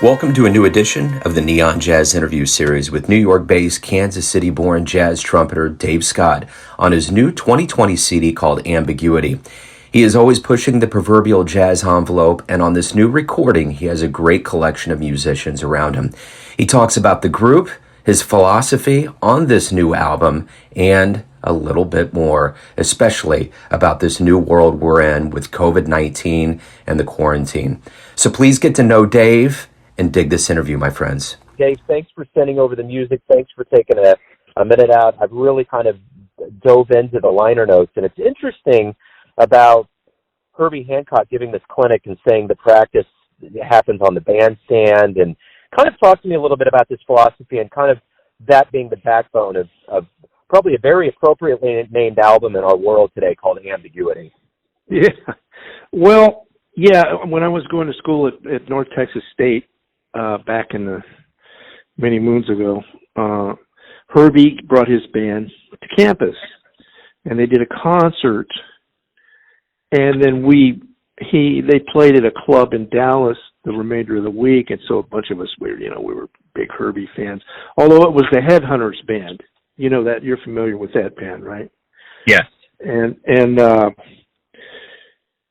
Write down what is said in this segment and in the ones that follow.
Welcome to a new edition of the Neon Jazz Interview Series with New York-based, Kansas City-born jazz trumpeter Dave Scott on his new 2020 CD called Ambiguity. He is always pushing the proverbial jazz envelope, and on this new recording, he has a great collection of musicians around him. He talks about the group, his philosophy on this new album, and a little bit more, especially about this new world we're in with COVID-19 and the quarantine. So please get to know Dave and dig this interview, my friends. Dave, thanks for sending over the music. Thanks for taking a minute out. I've really kind of dove into the liner notes, and it's interesting about Herbie Hancock giving this clinic and saying the practice happens on the bandstand, and kind of talk to me a little bit about this philosophy and kind of that being the backbone of probably a very appropriately named album in our world today called Ambiguity. Yeah. Well, yeah, when I was going to school at North Texas State, back in the many moons ago, Herbie brought his band to campus, and they did a concert, and then they played at a club in Dallas the remainder of the week, and so a bunch of us we were big Herbie fans. Although it was the Headhunters band, you know that you're familiar with that band, right? Yes. And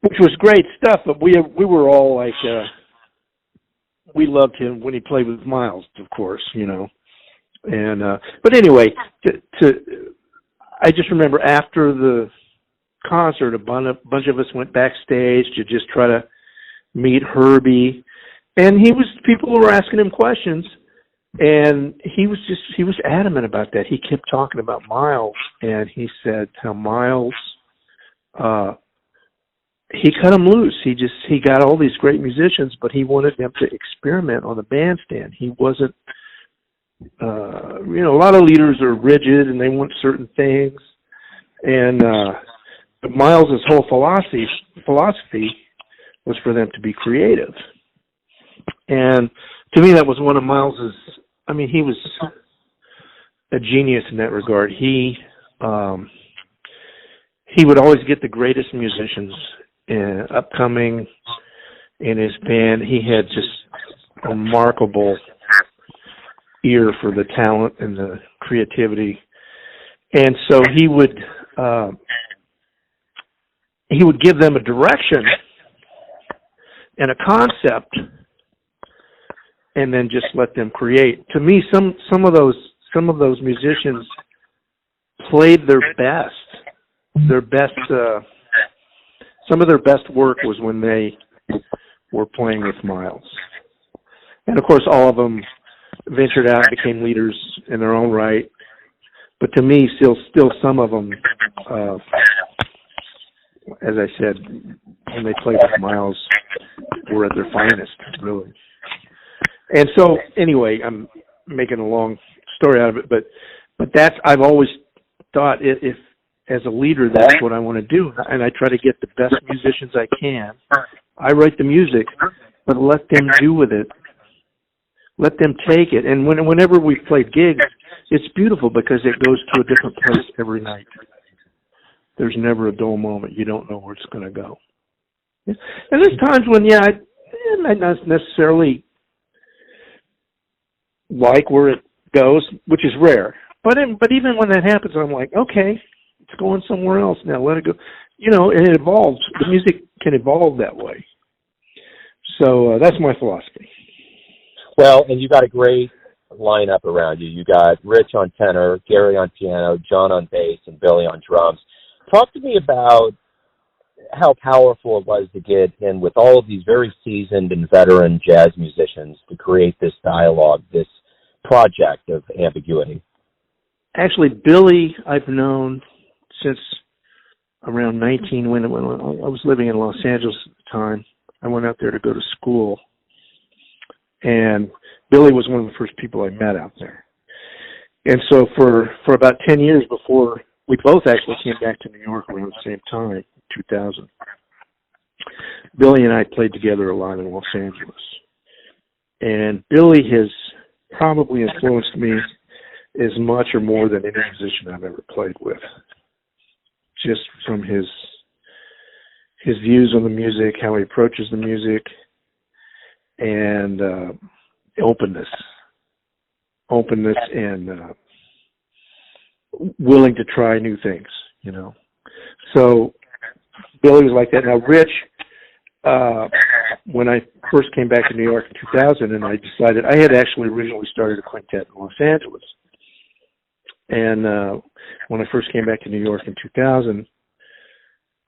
which was great stuff, but we were all like. We loved him when he played with Miles, of course, And but anyway, I just remember after the concert, a bunch of us went backstage to just try to meet Herbie, and people were asking him questions, and he was adamant about that. He kept talking about Miles, and he said how Miles. He cut them loose. He got all these great musicians, but he wanted them to experiment on the bandstand. He wasn't, a lot of leaders are rigid and they want certain things. And Miles's whole philosophy was for them to be creative. And to me, that was one of Miles's. I mean, he was a genius in that regard. He would always get the greatest musicians upcoming in his band. He had just a remarkable ear for the talent and the creativity, and so he would give them a direction and a concept, and then just let them create. To me, some of those musicians played their best. Some of their best work was when they were playing with Miles. And, of course, all of them ventured out, became leaders in their own right. But to me, still some of them, as I said, when they played with Miles, were at their finest, really. And so, anyway, I'm making a long story out of it, but that's, I've always thought if as a leader, that's what I want to do. And I try to get the best musicians I can. I write the music, but let them do with it. Let them take it. And whenever we've played gigs, it's beautiful because it goes to a different place every night. There's never a dull moment. You don't know where it's going to go. And there's times when, I might not necessarily like where it goes, which is rare. But even when that happens, I'm like, okay, it's going somewhere else now. Let it go. And it evolves. The music can evolve that way. So that's my philosophy. Well, and you got a great lineup around you. You got Rich on tenor, Gary on piano, John on bass, and Billy on drums. Talk to me about how powerful it was to get in with all of these very seasoned and veteran jazz musicians to create this dialogue, this project of Ambiguity. Actually, Billy I've known since around 19 when I was living in Los Angeles at the time. I went out there to go to school, and Billy was one of the first people I met out there. And so for about 10 years before, we both actually came back to New York around the same time, 2000. Billy and I played together a lot in Los Angeles. And Billy has probably influenced me as much or more than any musician I've ever played with. Just from his views on the music, how he approaches the music, and openness, and willing to try new things, So Billy was like that. Now, Rich, when I first came back to New York in 2000, and I decided, I had actually originally started a quintet in Los Angeles. And when I first came back to New York in 2000,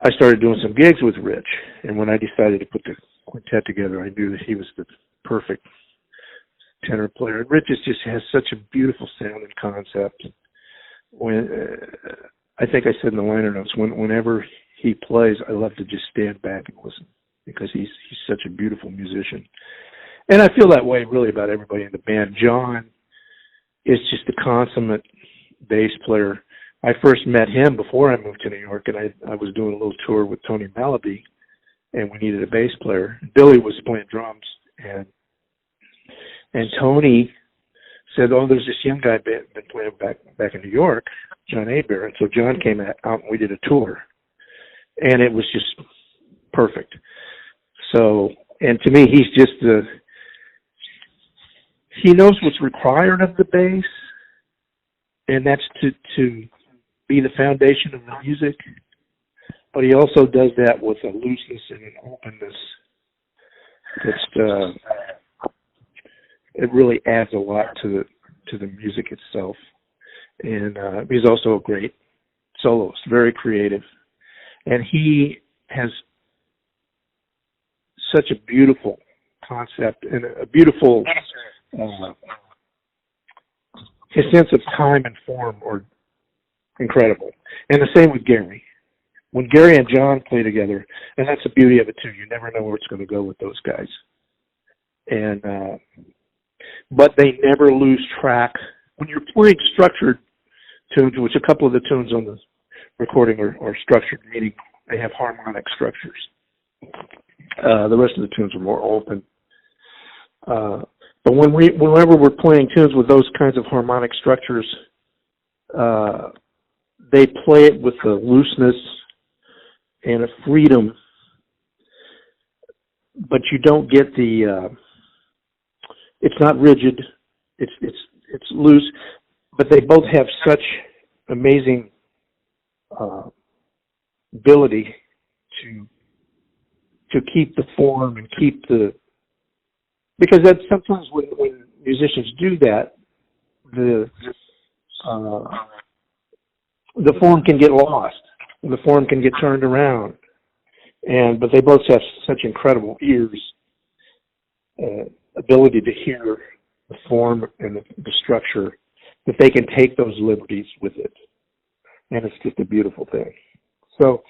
I started doing some gigs with Rich. And when I decided to put the quintet together, I knew that he was the perfect tenor player. And Rich just has such a beautiful sound and concept. When I think I said in the liner notes, whenever he plays, I love to just stand back and listen because he's such a beautiful musician. And I feel that way really about everybody in the band. John is just a consummate bass player. I first met him before I moved to New York, and I was doing a little tour with Tony Malaby, and we needed a bass player. Billy was playing drums, and Tony said, "Oh, there's this young guy been playing back in New York, John Aber." And so John came out and we did a tour, and it was just perfect. So, and to me, he's just he knows what's required of the bass, and that's to be the foundation of the music, but he also does that with a looseness and an openness that's it really adds a lot to the music itself. And he's also a great soloist, very creative, and he has such a beautiful concept and a beautiful his sense of time and form are incredible. And the same with Gary. When Gary and John play together, and that's the beauty of it too, you never know where it's going to go with those guys. And but they never lose track. When you're playing structured tunes, which a couple of the tunes on the recording are structured, meaning they have harmonic structures. The rest of the tunes are more open. But whenever we're playing tunes with those kinds of harmonic structures, they play it with a looseness and a freedom, but you don't get the. It's not rigid. It's loose, but they both have such amazing ability to keep the form and keep the. Because that's sometimes when musicians do that, the form can get lost, and the form can get turned around, but they both have such incredible ears, ability to hear the form and the structure, that they can take those liberties with it, and it's just a beautiful thing. So.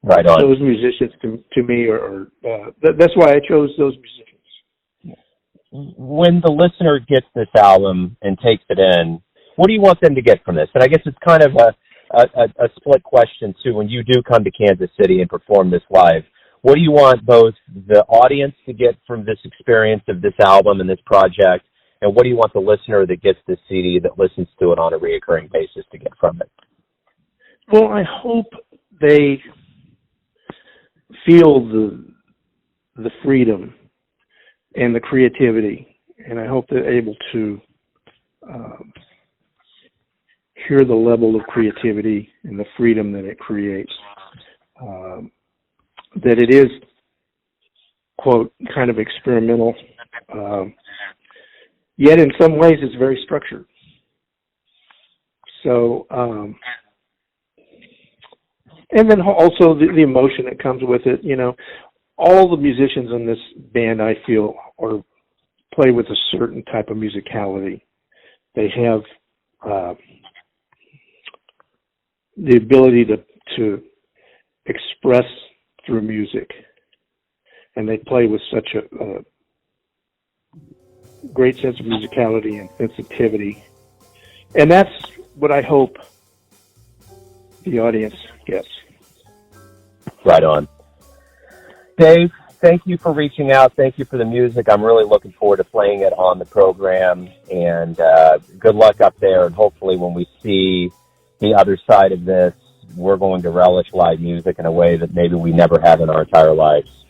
Right on. Those musicians, to me, are that's why I chose those musicians. When the listener gets this album and takes it in, what do you want them to get from this? And I guess it's kind of a split question, too. When you do come to Kansas City and perform this live, what do you want both the audience to get from this experience of this album and this project, and what do you want the listener that gets this CD, that listens to it on a reoccurring basis, to get from it? Well, I hope they feel the freedom and the creativity, and I hope they're able to hear the level of creativity and the freedom that it creates. That it is, quote, kind of experimental, yet in some ways it's very structured. So, and then also the emotion that comes with it. All the musicians in this band, I feel, play with a certain type of musicality. They have the ability to express through music, and they play with such a great sense of musicality and sensitivity. And that's what I hope the audience gets. Right on. Dave, thank you for reaching out. Thank you for the music. I'm really looking forward to playing it on the program, and good luck up there. And hopefully when we see the other side of this, we're going to relish live music in a way that maybe we never have in our entire lives.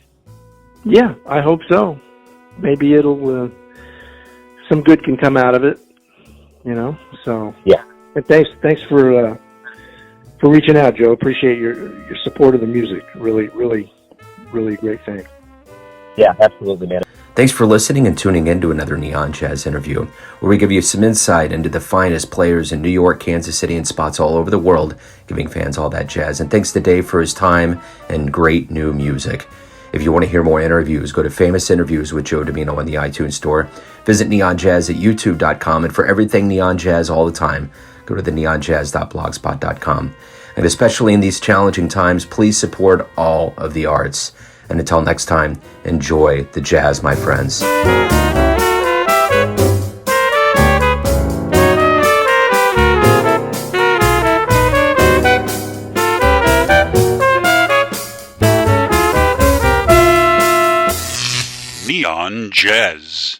Yeah, I hope so. Maybe it'll some good can come out of it, So Yeah. And thanks for reaching out, Joe. Appreciate your support of the music. Really, really, really great thing. Yeah, absolutely, man. Thanks for listening and tuning in to another Neon Jazz interview, where we give you some insight into the finest players in New York, Kansas City, and spots all over the world, giving fans all that jazz. And thanks to Dave for his time and great new music. If you want to hear more interviews, go to Famous Interviews with Joe Domino on the iTunes Store. Visit Neon Jazz at youtube.com. And for everything Neon Jazz all the time, go to the neonjazz.blogspot.com. And especially in these challenging times, please support all of the arts. And until next time, enjoy the jazz, my friends. Neon Jazz.